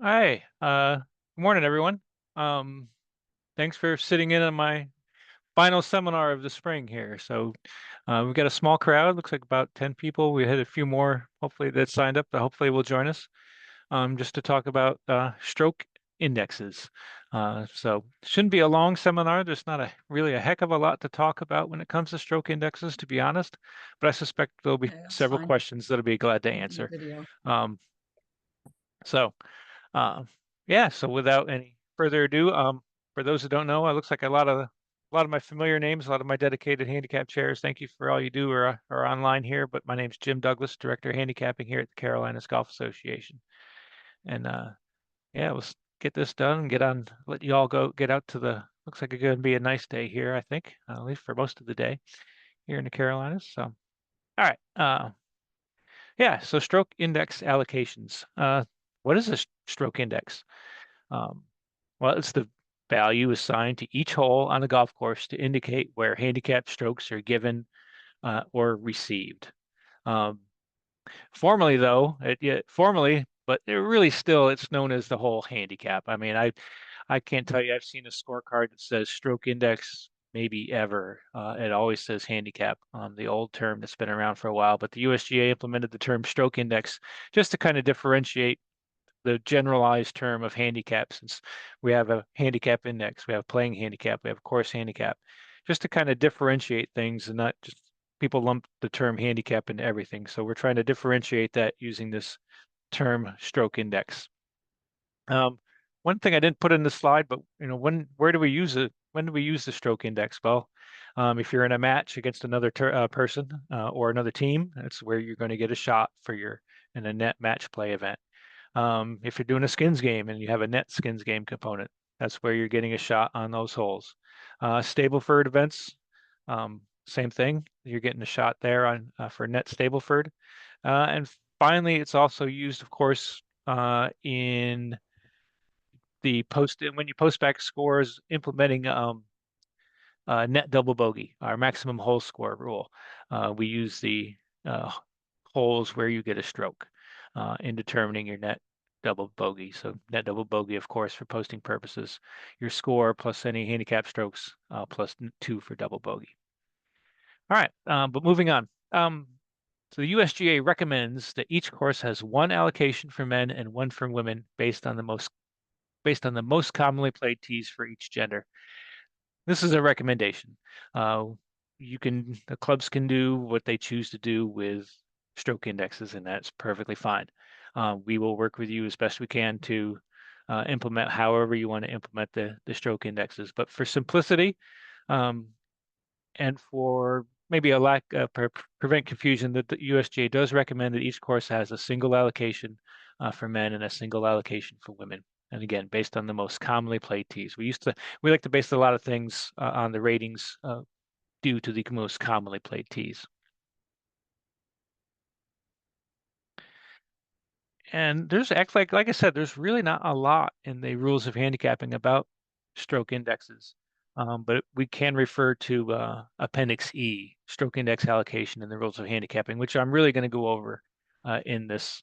Hi, good morning, everyone. Um, Thanks for sitting in on my final seminar of the spring here. We've got a small crowd, looks like about 10 people. We had a few more, hopefully, that signed up that hopefully will join us just to talk about stroke indexes. Shouldn't be a long seminar. There's not really a heck of a lot to talk about when it comes to stroke indexes, to be honest, but I suspect there'll be Okay, that's several fine. questions that I'll be glad to I'll do the answer. video. Um, so. Uh, yeah, so without any further ado, for those who don't know, it looks like a lot of my familiar names, a lot of my dedicated handicap chairs. Thank you for all you do are online here. But my name's Jim Douglas, Director of Handicapping here at the Carolinas Golf Association. And yeah, let's get this done and get on. Let you all go get out to the. Looks like it's going to be a nice day here, I think, at least for most of the day here in the Carolinas. So, all right. Yeah, so stroke index allocations. What is a stroke index? Um, well, it's the value assigned to each hole on a golf course to indicate where handicap strokes are given or received. Um, Formally, though, but it really still it's known as the whole handicap. I mean, I can't tell you I've seen a scorecard that says stroke index maybe ever. It always says handicap, the old term that's been around for a while. But the USGA implemented the term stroke index just to kind of differentiate the generalized term of handicap, since we have a handicap index, we have playing handicap, we have course handicap, just to kind of differentiate things and not just people lump the term handicap into everything. So we're trying to differentiate that using this term stroke index. Um, One thing I didn't put in the slide, but where do we use it? When do we use the stroke index? Well, if you're in a match against another person or another team, that's where you're going to get a shot for your in a net match play event. If you're doing a skins game and you have a net skins game component, that's where you're getting a shot on those holes. Stableford events, same thing. You're getting a shot there on for net Stableford. And finally, it's also used, of course, in the post when you post back scores, implementing net double bogey, our maximum hole score rule. We use the uh, holes where you get a stroke in determining your net double bogey. So net double bogey, of course, for posting purposes, your score plus any handicap strokes plus two for double bogey. All right, but moving on. So the USGA recommends that each course has one allocation for men and one for women based on the most commonly played tees for each gender. This is a recommendation. Uh, the clubs can do what they choose to do with stroke indexes, and that's perfectly fine. We will work with you as best we can to implement however you want to implement the stroke indexes. But for simplicity, um, and for maybe a lack prevent confusion, that the USGA does recommend that each course has a single allocation for men and a single allocation for women. And again, based on the most commonly played tees. We like to base a lot of things on the ratings due to the most commonly played tees. And there's actually, like I said, there's really not a lot in the rules of handicapping about stroke indexes. But we can refer to Appendix E, stroke index allocation in the rules of handicapping, which I'm really going to go over in this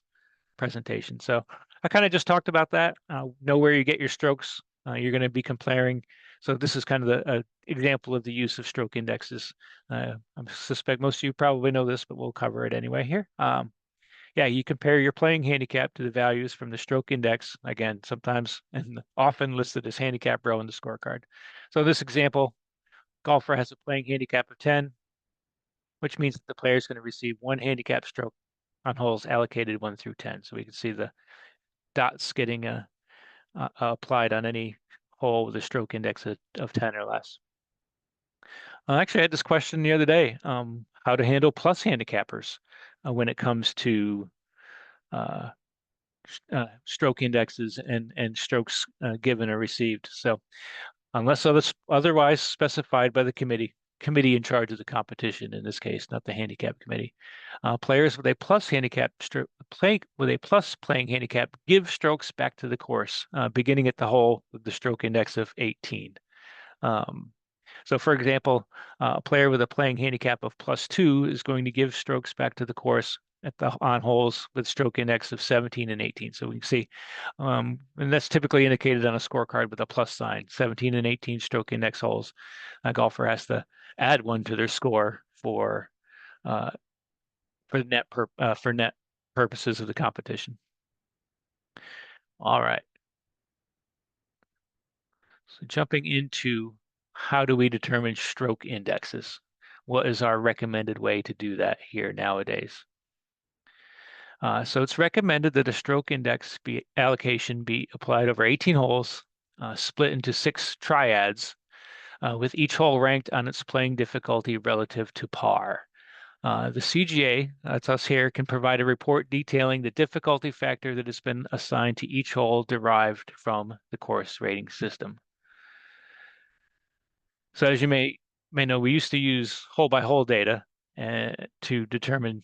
presentation. So I kind of just talked about that. Know where you get your strokes. You're going to be comparing. So this is kind of the example of the use of stroke indexes. I suspect most of you probably know this, but we'll cover it anyway here. Yeah, you compare your playing handicap to the values from the stroke index, again, sometimes and often listed as handicap row in the scorecard. So this example, golfer has a playing handicap of 10, which means that the player is going to receive one handicap stroke on holes allocated 1 through 10. So we can see the dots getting applied on any hole with a stroke index of 10 or less. Actually, I had this question the other day, how to handle plus handicappers when it comes to uh, stroke indexes and strokes given or received. So unless otherwise specified by the committee in charge of the competition, in this case, not the handicap committee, players with a plus playing handicap give strokes back to the course, beginning at the hole with the stroke index of 18. Um, so, for example, a player with a playing handicap of +2 is going to give strokes back to the course at the on holes with stroke index of 17 and 18. So we can see, and that's typically indicated on a scorecard with a plus sign, 17 and 18 stroke index holes. A golfer has to add one to their score uh, for net purposes of the competition. All right. So jumping into how do we determine stroke indexes? What is our recommended way to do that here nowadays? So it's recommended that a stroke index allocation be applied over 18 holes, split into 6 triads, with each hole ranked on its playing difficulty relative to par. The CGA, that's us here, can provide a report detailing the difficulty factor that has been assigned to each hole derived from the course rating system. So as you may know, we used to use hole by hole data to determine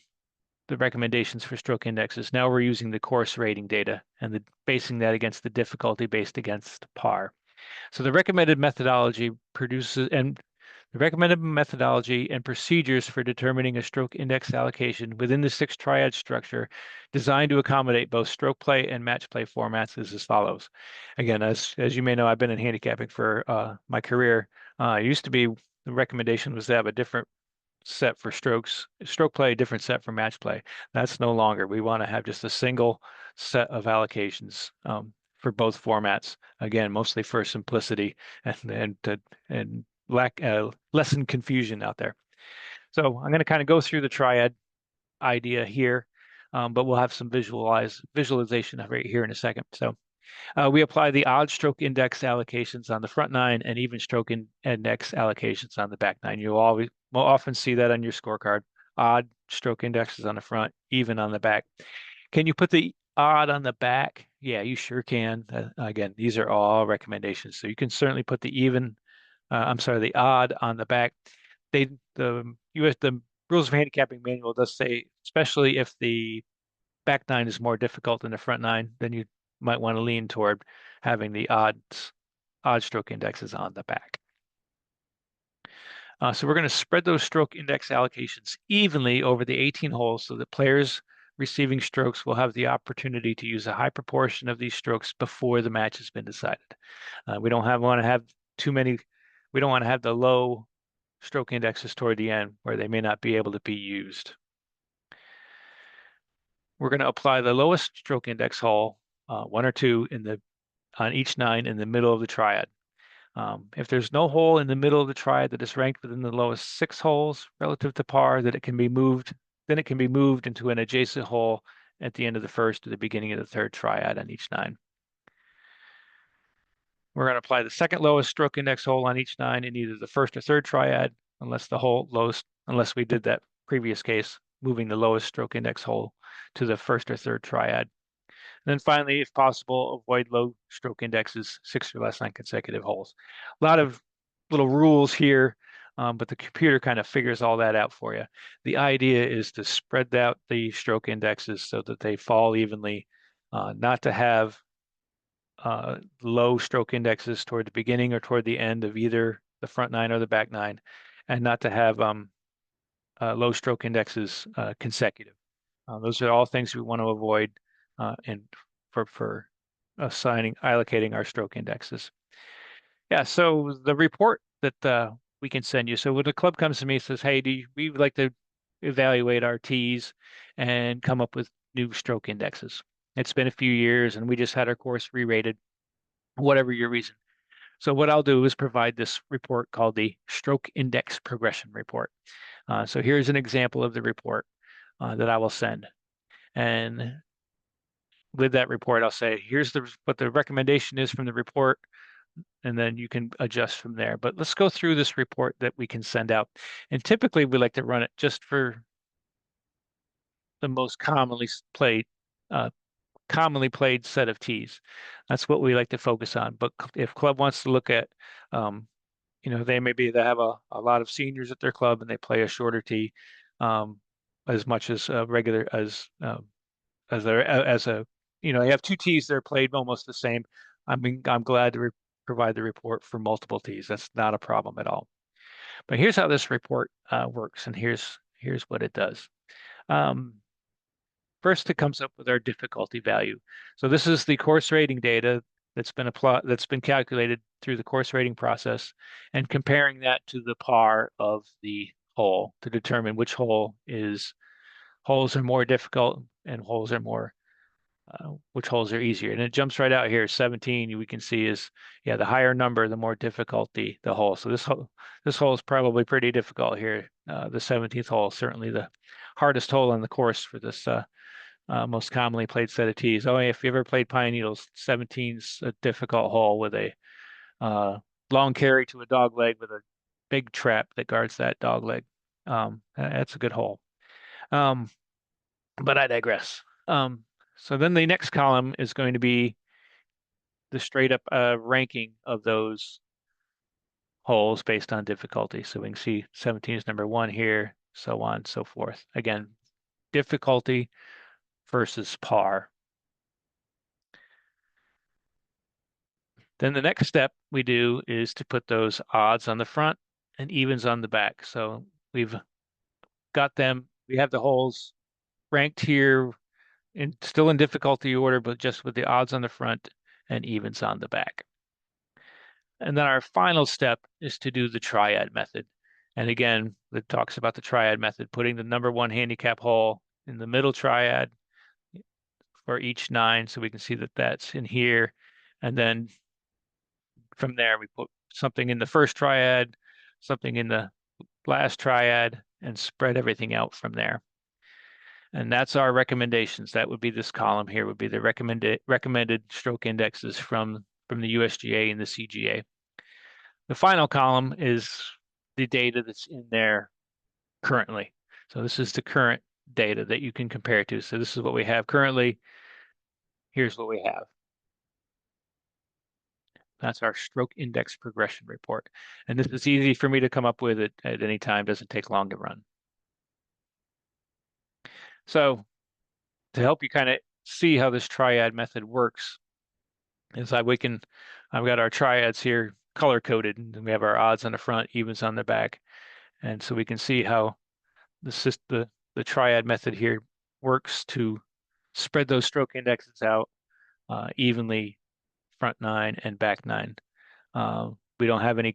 the recommendations for stroke indexes. Now we're using the course rating data and basing that against the difficulty based against par. So the recommended methodology and procedures for determining a stroke index allocation within the 6 triad structure designed to accommodate both stroke play and match play formats is as follows. Again, as you may know, I've been in handicapping for my career. It used to be the recommendation was to have a different set for stroke play, different set for match play. That's no longer. We want to have just a single set of allocations for both formats. Again, mostly for simplicity and lessen confusion out there. So I'm going to kind of go through the triad idea here, but we'll have some visualization right here in a second. So we apply the odd stroke index allocations on the front 9 and even stroke index allocations on the back 9. Will often see that on your scorecard. Odd stroke indexes on the front, even on the back. Can you put the odd on the back? Yeah, you sure can. Again, these are all recommendations. So you can certainly put the odd on the back. The Rules of Handicapping Manual does say, especially if the back 9 is more difficult than the front 9, then you might want to lean toward having the odd stroke indexes on the back. So we're going to spread those stroke index allocations evenly over the 18 holes so that players receiving strokes will have the opportunity to use a high proportion of these strokes before the match has been decided. We don't want to have too many. We don't want to have the low stroke indexes toward the end where they may not be able to be used. We're going to apply the lowest stroke index hole, 1 or 2 on each 9 in the middle of the triad. If there's no hole in the middle of the triad that is ranked within the lowest 6 holes relative to par, then it can be moved into an adjacent hole at the end of the first or the beginning of the third triad on each 9. We're going to apply the second lowest stroke index hole on each 9 in either the first or third triad, unless we did that previous case, moving the lowest stroke index hole to the first or third triad. And then finally, if possible, avoid low stroke indexes, 6 or less on consecutive holes. A lot of little rules here, but the computer kind of figures all that out for you. The idea is to spread out the stroke indexes so that they fall evenly, not to have low stroke indexes toward the beginning or toward the end of either the front 9 or the back 9, and not to have low stroke indexes consecutive. Those are all things we want to avoid and for allocating our stroke indexes. Yeah, so the report that we can send you. So when the club comes to me and says, hey, we would like to evaluate our tees and come up with new stroke indexes. It's been a few years and we just had our course re-rated, whatever your reason. So what I'll do is provide this report called the Stroke Index Progression Report. So here's an example of the report that I will send. And with that report, I'll say, here's what the recommendation is from the report, and then you can adjust from there. But let's go through this report that we can send out. And typically we like to run it just for the most commonly played set of tees. That's what we like to focus on. But if club wants to look at, they have a lot of seniors at their club and they play a shorter tee, as much as regular as a you have 2 tees that are played almost the same. I'm glad to provide the report for multiple tees. That's not a problem at all. But here's how this report works, and here's what it does. first it comes up with our difficulty value. So this is the course rating data that's been calculated through the course rating process, and comparing that to the par of the hole to determine which holes are more difficult and which holes are easier. And it jumps right out here. 17, we can see is, yeah, the higher number, the more difficulty the hole. So this hole is probably pretty difficult here. The 17th hole, certainly the hardest hole on the course for this most commonly played set of tees. Oh, if you ever played Pine Needles, 17's a difficult hole with a uh, long carry to a dog leg with a big trap that guards that dog leg. That's a good hole. Um, but I digress. So then the next column is going to be the straight up ranking of those holes based on difficulty. So we can see 17 is number one here, so on and so forth. Again, difficulty versus par. Then the next step we do is to put those odds on the front and evens on the back. So we've got them, we have the holes ranked here still in difficulty order, but just with the odds on the front and evens on the back. And then our final step is to do the triad method. And again, it talks about the triad method, putting the number one handicap hole in the middle triad for each 9. So we can see that that's in here. And then from there, we put something in the first triad, something in the last triad, and spread everything out from there. And that's our recommendations. That would be this column here would be the recommended stroke indexes from the USGA and the CGA. The final column is the data that's in there currently. So this is the current data that you can compare to. So this is what we have currently. Here's what we have. That's our stroke index progression report. And this is easy for me to come up with at any time, doesn't take long to run. So to help you kind of see how this triad method works, is I've got our triads here color coded, and we have our odds on the front, evens on the back. And so we can see how the triad method here works to spread those stroke indexes out evenly, front 9 and back 9. We don't have any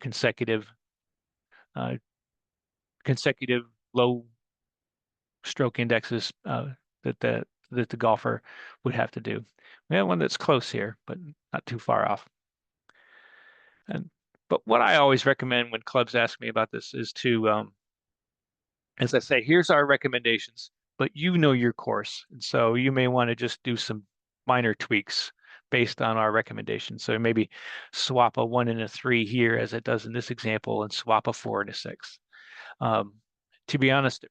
uh, consecutive low stroke indexes that the golfer would have to do. We have one that's close here, but not too far off. But what I always recommend when clubs ask me about this is to, as I say, here's our recommendations, but you know your course. And so you may want to just do some minor tweaks based on our recommendations. So maybe swap a 1 and a 3 here as it does in this example and swap a 4 and a 6. To be honest,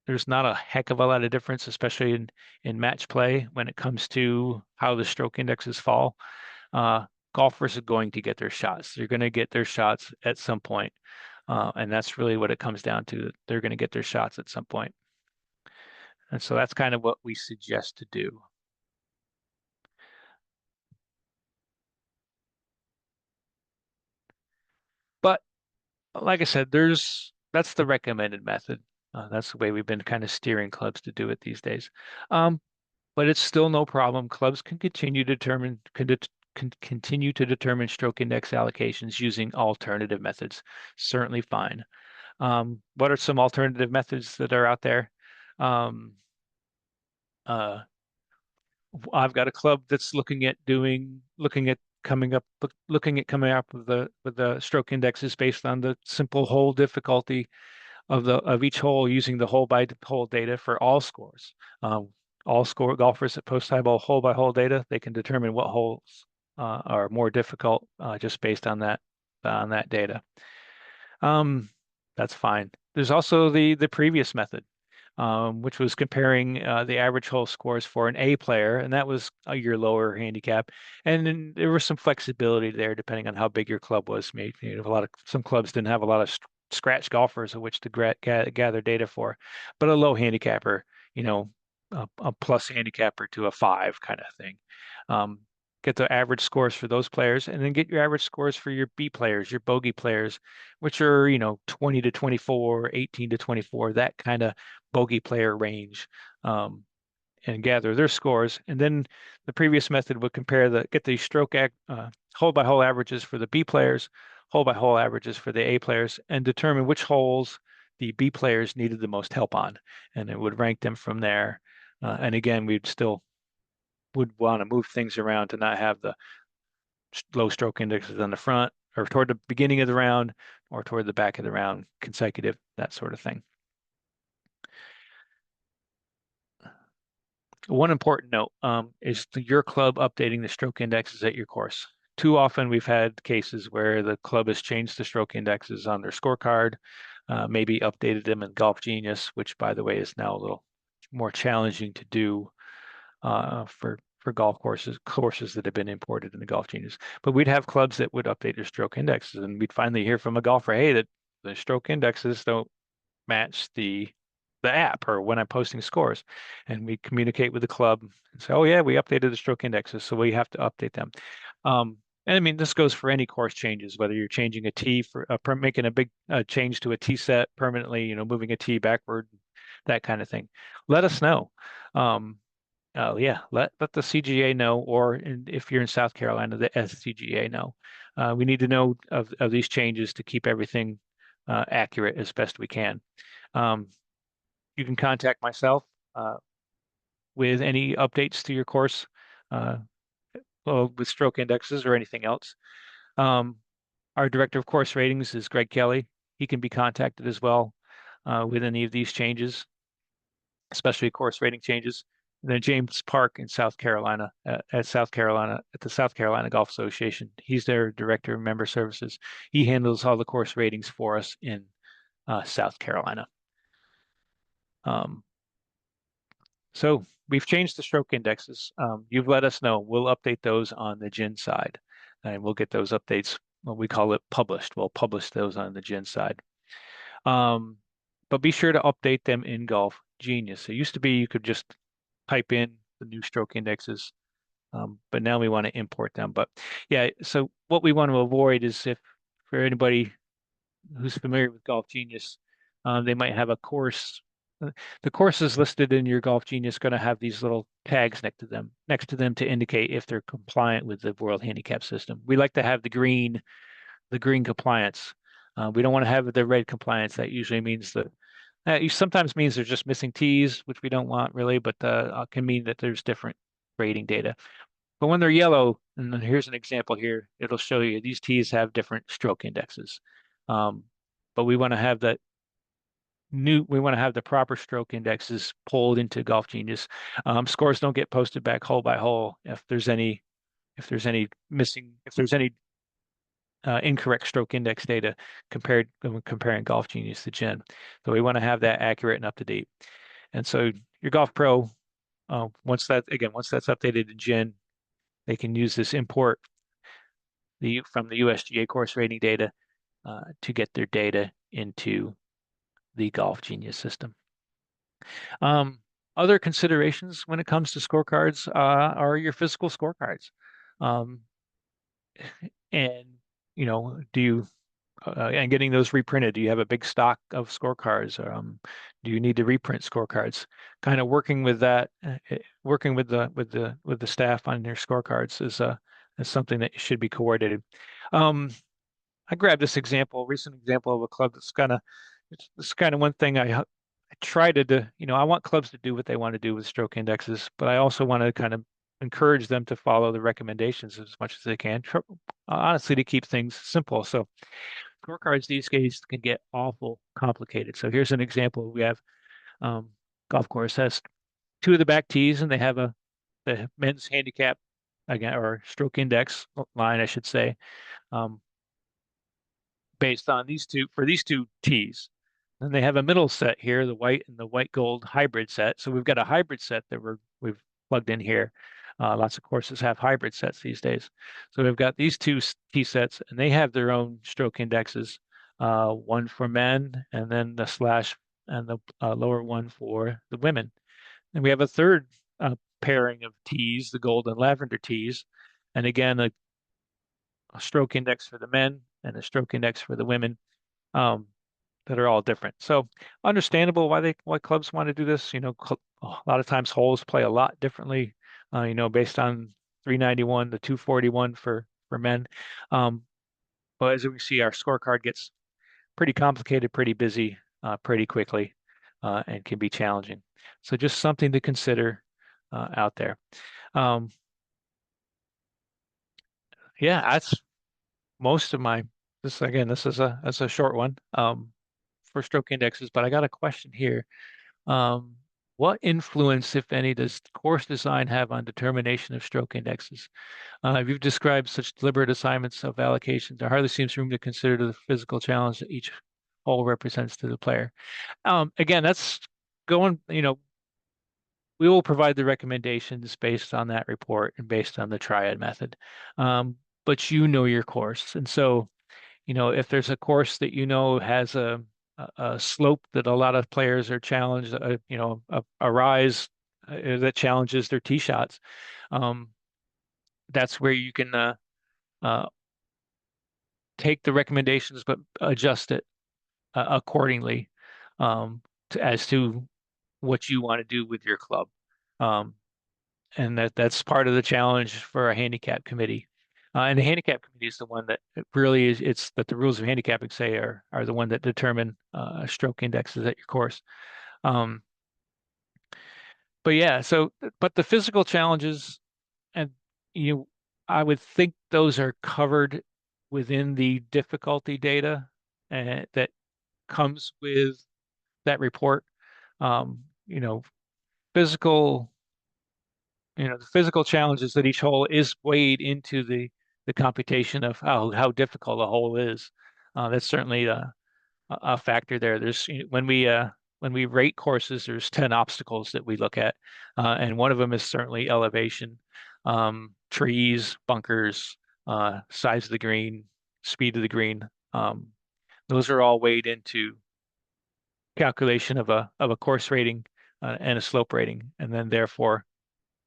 there's not a heck of a lot of difference, especially in match play when it comes to how the stroke indexes fall. Golfers are going to get their shots. They're going to get their shots at some point. And that's really what it comes down to. They're going to get their shots at some point. And so that's kind of what we suggest to do. But like I said, that's the recommended method. That's the way we've been kind of steering clubs to do it these days. But it's still no problem. Clubs can continue to determine stroke index allocations using alternative methods. Certainly fine. What are some alternative methods that are out there? Uh, I've got a club that's looking at coming up with the stroke indexes based on the simple hole difficulty of each hole using the hole by hole data for all scores. All score golfers that post hole by hole data, they can determine what holes are more difficult just based on that data. That's fine. There's also the previous method, which was comparing the average hole scores for an A player, and that was your lower handicap. And then there was some flexibility there depending on how big your club was. Maybe some clubs didn't have a lot of scratch golfers of which to gather data for, but a low handicapper, a plus handicapper to a 5 kind of thing. Get the average scores for those players, and then get your average scores for your B players, your bogey players, which are, 20 to 24, 18 to 24, that kind of bogey player range. and gather their scores. And then the previous method would get the hole by hole averages for the B players, hole by hole averages for the A players, and determine which holes the B players needed the most help on, and it would rank them from there. And again, we'd still would want to move things around to not have the low stroke indexes on the front or toward the beginning of the round or toward the back of the round, consecutive, that sort of thing. One important note is your club updating the stroke indexes at your course. Too often we've had cases where the club has changed the stroke indexes on their scorecard, maybe updated them in Golf Genius, which by the way is now a little more challenging to do for golf courses that have been imported into Golf Genius. But we'd have clubs that would update their stroke indexes, and we'd finally hear from a golfer, hey, that the stroke indexes don't match the app or when I'm posting scores. And we communicate with the club and say, oh yeah, we updated the stroke indexes, so we have to update them. And I mean, this goes for any course changes, whether you're changing a tee for making a big change to a tee set permanently, moving a tee backward, that kind of thing. Let us know. Oh yeah, let the CGA know, or if you're in South Carolina, the SCGA know. We need to know of these changes to keep everything accurate as best we can. Um, you can contact myself uh, with any updates to your course, uh, well, with stroke indexes or anything else. Um, our director of course ratings is Greg Kelly. He can be contacted as well with any of these changes, especially course rating changes. And then James Park in South Carolina, at the South Carolina Golf Association. He's their director of member services. He handles all the course ratings for us in South Carolina. Um, So we've changed the stroke indexes. You've let us know. We'll update those on the GIN side, and we'll get those updates. What we call it published. We'll publish those on the GIN side. Um, but be sure to update them in Golf Genius. It used to be you could just type in the new stroke indexes, but now we want to import them. But yeah, so what we want to avoid is if for anybody who's familiar with Golf Genius, they might have a course. The courses listed in your Golf Genius going to have these little tags next to them to indicate if they're compliant with the World Handicap System. We like to have the green compliance. We don't want to have the red compliance. That usually means that sometimes means they're just missing T's, which we don't want really, but can mean that there's different rating data. But when they're yellow, and then here's an example here, it'll show you these T's have different stroke indexes. Um, but we want to have the proper stroke indexes pulled into Golf Genius. Scores don't get posted back hole by hole if there's any missing, if there's any incorrect stroke index data when comparing Golf Genius to GIN. So we want to have that accurate and up to date. And so your Golf Pro, once that's updated in GIN, they can use this import from the USGA course rating data to get their data into the Golf Genius system. Um, Other considerations when it comes to scorecards are your physical scorecards. Um, and, do you, and getting those reprinted, do you have a big stock of scorecards? Do you need to reprint scorecards? Kind of working with that, working with the staff on their scorecards is something that should be coordinated. I grabbed this recent example of a club it's kind of one thing I try to do. I want clubs to do what they want to do with stroke indexes, but I also want to kind of encourage them to follow the recommendations as much as they can, honestly, to keep things simple. So scorecards these days can get awful complicated. So here's an example. We have golf course has two of the back tees, and they have the men's handicap again, or stroke index line, I should say. Um, Based on these two tees. And they have a middle set here, the white and the white gold hybrid set. So we've got a hybrid set that we've plugged in here. Lots of courses have hybrid sets these days. So we've got these two tee sets, and they have their own stroke indexes. One for men, and then the slash and the lower one for the women. And we have a third pairing of tees, the gold and lavender tees, and again a stroke index for the men and a stroke index for the women. Um, that are all different. So understandable why clubs want to do this. A lot of times holes play a lot differently. Based on 391 to 241 for men. Um, but as we see, our scorecard gets pretty complicated, pretty busy, pretty quickly, and can be challenging. So just something to consider out there. Um, yeah, that's most of my. This again, this is a short one for stroke indexes, but I got a question here. Um, what influence, if any, does course design have on determination of stroke indexes? You've described such deliberate assignments of allocations. There hardly seems room to consider the physical challenge that each hole represents to the player. Again, that's going, we will provide the recommendations based on that report and based on the triad method. Um, but you know your course. And so, if there's a course that has a slope that a lot of players are challenged, a rise that challenges their tee shots, um, that's where you can uh, take the recommendations but adjust it accordingly as to what you want to do with your club. Um, and that's part of the challenge for a handicap committee. And the handicap committee is the one that it really is. It's that the rules of handicapping say are the one that determine stroke indexes at your course. Um, but yeah, but the physical challenges and you, I would think those are covered within the difficulty data that comes with that report. Um, you know, physical the physical challenges that each hole is weighed into the computation of how difficult a hole is. That's certainly a factor there. When we rate courses, there's 10 obstacles that we look at, and one of them is certainly elevation, trees, bunkers, size of the green, speed of the green. Those are all weighed into calculation of a course rating and a slope rating, and then therefore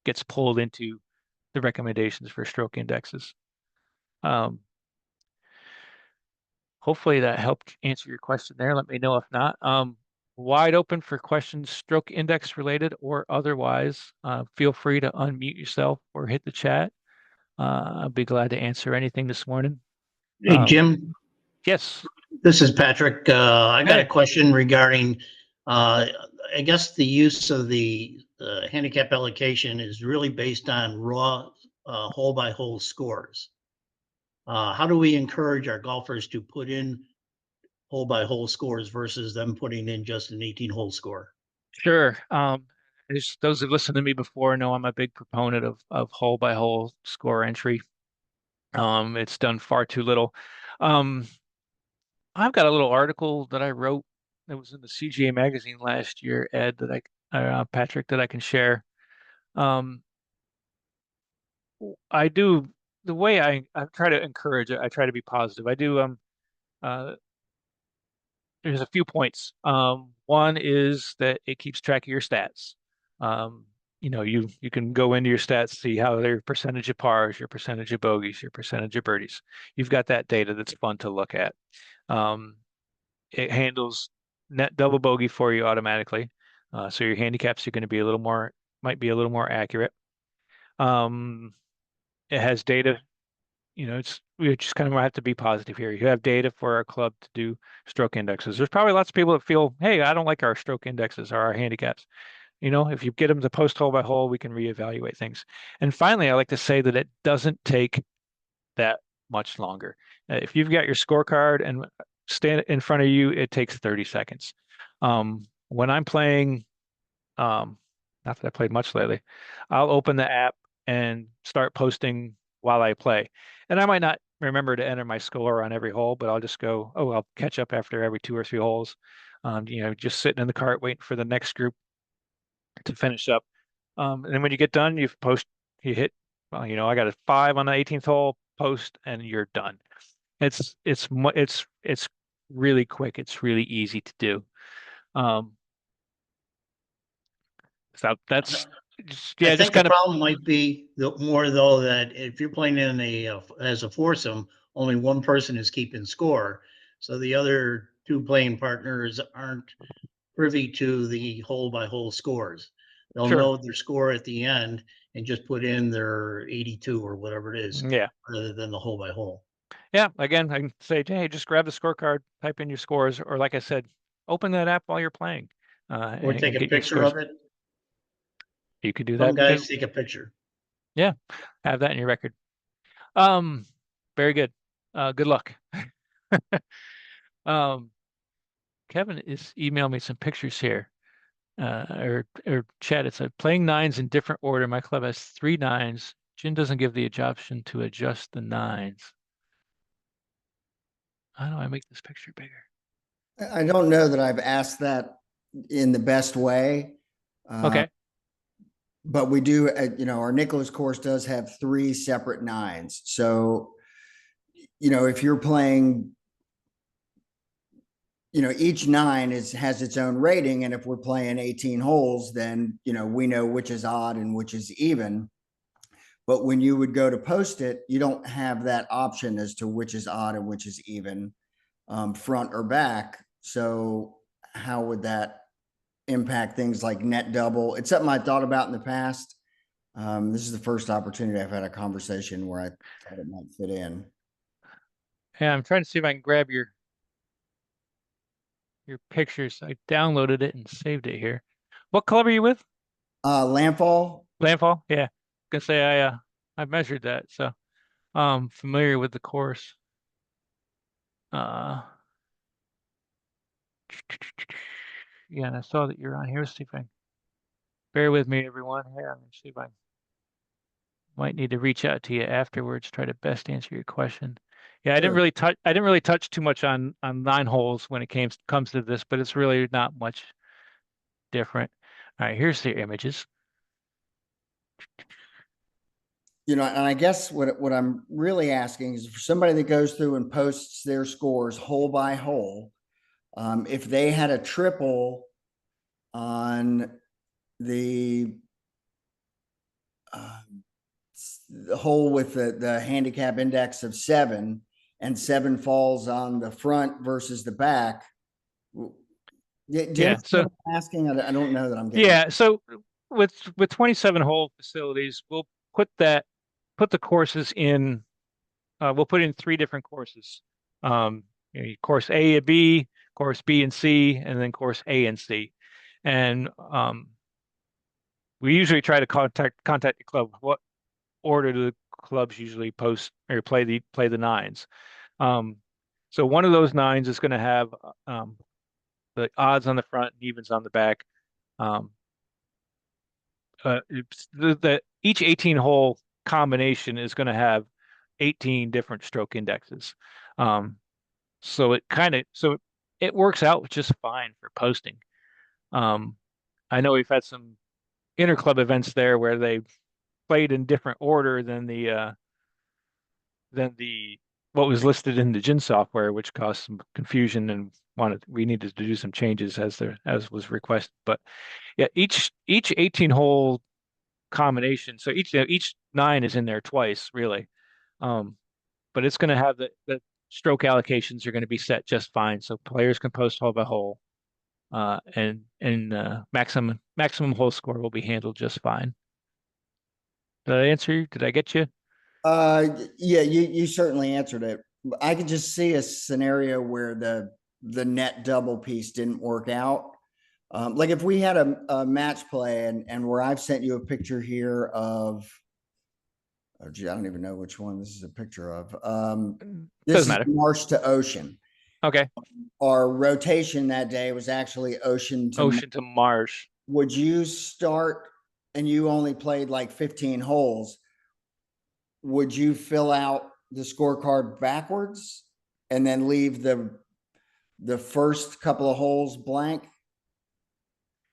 gets pulled into the recommendations for stroke indexes. Um, Hopefully that helped answer your question there. Let me know if not. Wide open for questions, stroke index related or otherwise. Feel free to unmute yourself or hit the chat. I'll be glad to answer anything this morning. Hey, Jim. Yes. This is Patrick. I got a Hey. question regarding, I guess the use of the handicap allocation is really based on raw hole by hole scores. How do we encourage our golfers to put in hole by hole scores versus them putting in just an 18-hole score? Sure. Those who've listened to me before know I'm a big proponent of hole by hole score entry. It's done far too little. Um, I've got a little article that I wrote that was in the CGA magazine last year, Ed, Patrick, that I can share. Um, I do the way I try to encourage it. I try to be positive. I do. Uh, there's a few points. One is that it keeps track of your stats. Um, you can go into your stats, see how their percentage of pars, your percentage of bogeys, your percentage of birdies. You've got that data that's fun to look at. Um, it handles net double bogey for you automatically. So your handicaps are going to be might be a little more accurate. Um, it has data, we just kind of have to be positive here. You have data for our club to do stroke indexes. There's probably lots of people that feel, hey, I don't like our stroke indexes or our handicaps. If you get them to post hole by hole, we can reevaluate things. And finally, I like to say that it doesn't take that much longer. If you've got your scorecard and stand in front of you, it takes 30 seconds. When I'm playing, not that I played much lately, I'll open the app and start posting while I play. And I might not remember to enter my score on every hole, but I'll just go, oh, I'll catch up after every 2 or 3 holes. Just sitting in the cart waiting for the next group to finish up. And then when you get done, you hit, well, I got a 5 on the 18th hole, post, and you're done. It's really quick. It's really easy to do. Um, so that's I yeah, just think the kind of problem might be more though that if you're playing in as a foursome, only one person is keeping score, so the other two playing partners aren't privy to the hole by hole scores. They'll Sure. know their score at the end and just put in their 82 or whatever it is, Yeah. rather than the hole by hole. Yeah. Again, I can say, hey, just grab the scorecard, type in your scores, or like I said, open that app while you're playing, Or take and a get your picture scores. of it. You could do Some that too. guys take a picture. Yeah. Have that in your record. Um, Very good. Good luck. Um, Kevin is emailing me some pictures here. Or chat. It's like playing nines in different order. My club has three nines. Jin doesn't give the option to adjust the nines. How do I make this picture bigger? I don't know that I've asked that in the best way. Uh, Okay. but we do, our Nicholas course does have three separate nines. So, if you're playing, each nine has its own rating. And if we're playing 18 holes, then, we know which is odd and which is even. But when you would go to post it, you don't have that option as to which is odd and which is even, front or back. So how would that impact things like net double? It's something I thought about in the past. This is the first opportunity I've had a conversation where I thought it might fit in. Yeah, I'm trying to see if I can grab your pictures. I downloaded it and saved it here. What club are you with? Landfall. Landfall? Yeah. Gonna say I measured that, so familiar with the course. Uh yeah, and I saw that you're on here. Let's see if I can bear with me, everyone. Here, let me see if I might need to reach out to you afterwards, try to best answer your question. Yeah, Sure. I didn't really touch too much on nine holes when it comes to this, but it's really not much different. All right, here's the images. And I guess what I'm really asking is for somebody that goes through and posts their scores hole by hole, if they had a triple on the uh, the hole with the handicap index of 7 and 7 falls on the front versus the back. Do you understand Yeah, so what I'm asking? I don't know that I'm getting. yeah, so with 27 hole facilities, we'll put that put the courses in we'll put in three different courses. Course A and B, course B and C, and then course A and C. And we usually try to contact the club. What order do the clubs usually post or play the nines? Um, so one of those nines is going to have the odds on the front and evens on the back. Um, each 18 hole combination is going to have 18 different stroke indexes. Um, so it works out just fine for posting. Um, I know we've had some interclub events there where they played in different order than the what was listed in the gin software, which caused some confusion and we needed to do some changes as was requested. But yeah, each 18 hole combination, so each nine is in there twice, really. Um, but it's going to have the stroke allocations are going to be set just fine, so players can post hole by hole, and maximum hole score will be handled just fine. Did I answer you? Did I get you? Yeah, you certainly answered it. I could just see a scenario where the net double piece didn't work out. Like if we had a match play and where I've sent you a picture here of, oh gee, I don't even know which one this is a picture of. This Doesn't is matter. marsh to ocean. Okay. Our rotation that day was actually ocean to. Ocean to Mars. Would you start and you only played like 15 holes? Would you fill out the scorecard backwards and then leave the first couple of holes blank?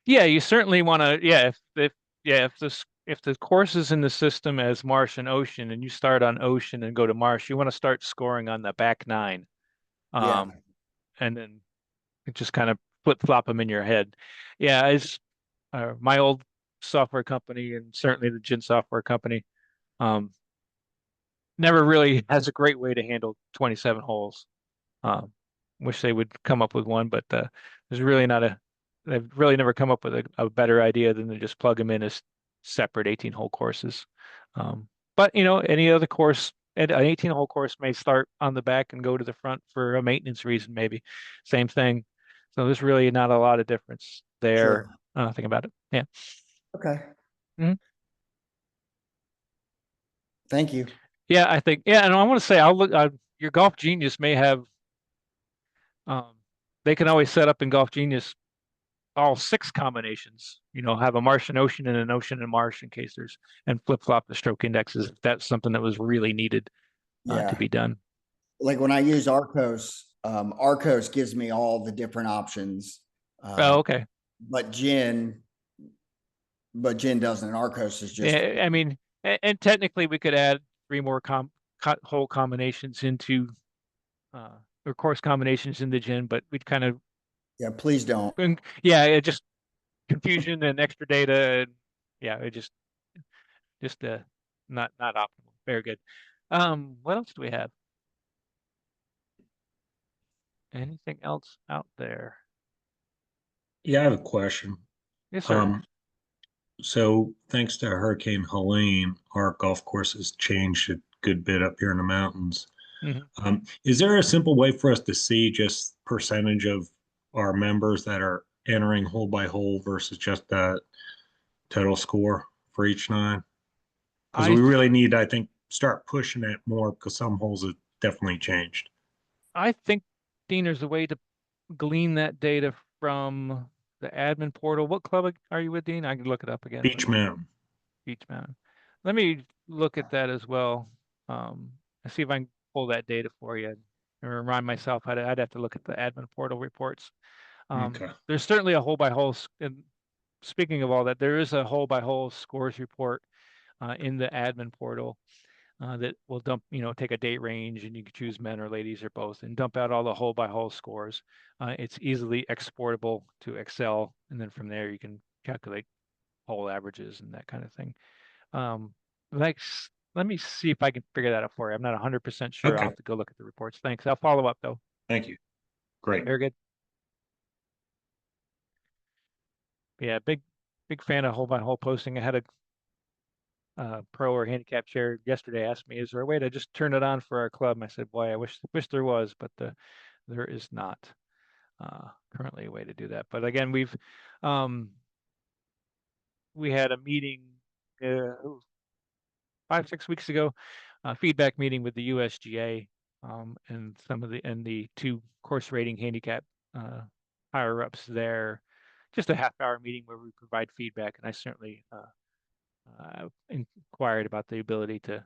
Yeah, you certainly want to. Yeah, if the course is in the system as Marsh and Ocean, and you start on Ocean and go to Marsh, you want to start scoring on the back nine, Yeah. um, and then just kind of flip flop them in your head. Yeah, as my old software company and certainly the Gin software company, um, never really has a great way to handle 27 holes. Um, wish they would come up with one, but there's really not a. They've really never come up with a better idea than to just plug them in as separate 18-hole courses. But any other course, an 18-hole course may start on the back and go to the front for a maintenance reason, maybe. Same thing. So there's really not a lot of difference there. Sure. Think about it. Yeah. Okay. Mhm. Thank you. Yeah, I think. Yeah, and I want to say, I'll look. Your Golf Genius may have. They can always set up in Golf Genius all 6 combinations. Have a Martian Ocean and an Ocean and Marsh in case there's, and flip flop the stroke indexes if that's something that was really needed to Yeah. be done. Like when I use Arcos, Arcos gives me all the different options. Oh, okay. But Gin doesn't. Arcos is just, Yeah, I mean, and technically we could add 3 more hole combinations into or course combinations in the gin, but we'd kind of, yeah, please don't. yeah, it just confusion and extra data, and yeah, it just not optimal. Very good. What else do we have? Anything else out there? Yeah, I have a question. Yes, sir. Um, so thanks to Hurricane Helene, our golf course has changed a good bit up here in the mountains. Mhm. Is there a simple way for us to see just percentage of our members that are entering hole by hole versus just that total score for each 9? Because I we th really need, I think, start pushing it more because some holes have definitely changed. I think, Dean, there's a way to glean that data from the admin portal. What club are you with, Dean? I can look it up again, but Beach Mountain. Beach Mountain. Let me look at that as well. And see if I can pull that data for you and remind myself I'd have to look at the admin portal reports. Okay. There's certainly a hole by hole, and speaking of all that, there is a hole by hole scores report in the admin portal that will dump, take a date range, and you can choose men or ladies or both, and dump out all the hole by hole scores. It's easily exportable to Excel, and then from there you can calculate hole averages and that kind of thing. Like, let me see if I can figure that out for you. I'm not 100% sure. I'll Okay. have to go look at the reports. Thanks. I'll follow up though. Thank you. Great. Very good. Yeah, big fan of hole by hole posting. I had a pro or handicap chair yesterday asked me, "Is there a way to just turn it on for our club?" And I said, "Boy, I wish there was, but there is not currently a way to do that." But again, um, we had a meeting 5-6 weeks ago, feedback meeting with the USGA, and the 2 course rating handicap higher ups there. Just a half-hour meeting where we provide feedback, and I certainly inquired about the ability to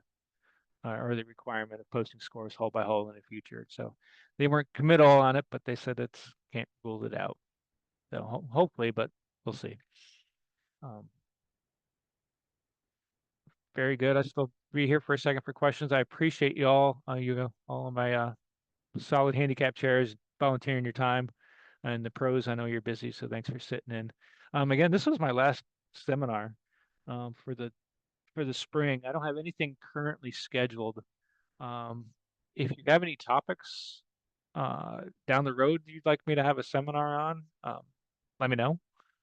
or the requirement of posting scores hole by hole in the future. So they weren't committal on it, but they said it's can't rule it out. So hopefully, but we'll see. Um, very good. I still be here for a second for questions. I appreciate you all, all of my solid handicap chairs volunteering your time, and the pros. I know you're busy, so thanks for sitting in. Again, this was my last seminar for the spring. I don't have anything currently scheduled. Um, if you have any topics down the road you'd like me to have a seminar on, let me know.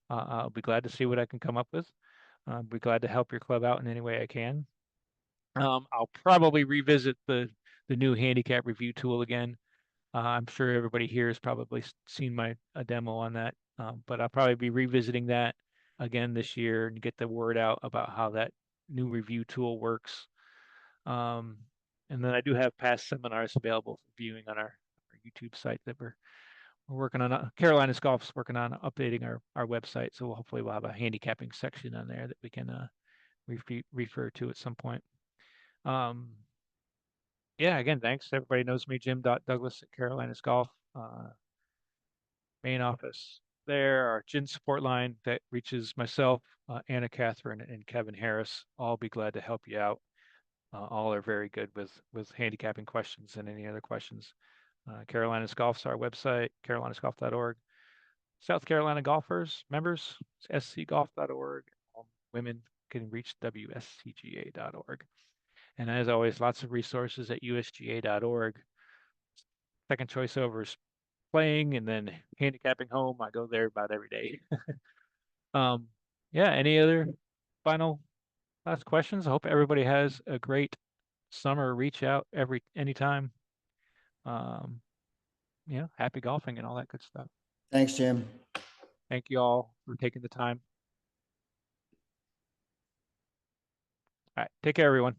I'll be glad to see what I can come up with. I'll be glad to help your club out in any way I can. I'll probably revisit the new handicap review tool again. I'm sure everybody here has probably seen a demo on that, but I'll probably be revisiting that again this year and get the word out about how that new review tool works. And then I do have past seminars available for viewing on our YouTube site that we're working on. Carolina's Golf's working on updating our website, so hopefully we'll have a handicapping section on there that we can refer to at some point. Yeah, again, thanks. Everybody knows me, Jim.Douglas at Carolina's Golf. Main office there, our gin support line that reaches myself, Anna Catherine, and Kevin Harris. All be glad to help you out. All are very good with handicapping questions and any other questions. Carolina's Golf's our website, carolinasgolf.org. South Carolina golfers, members, scgolf.org. Women can reach wscga.org. And as always, lots of resources at usga.org. Second choice over is playing and then handicapping home. I go there about every day. Yeah, any other final last questions? I hope everybody has a great summer. Reach out anytime. Happy golfing and all that good stuff. Thanks, Jim. Thank you all for taking the time. All right, take care, everyone.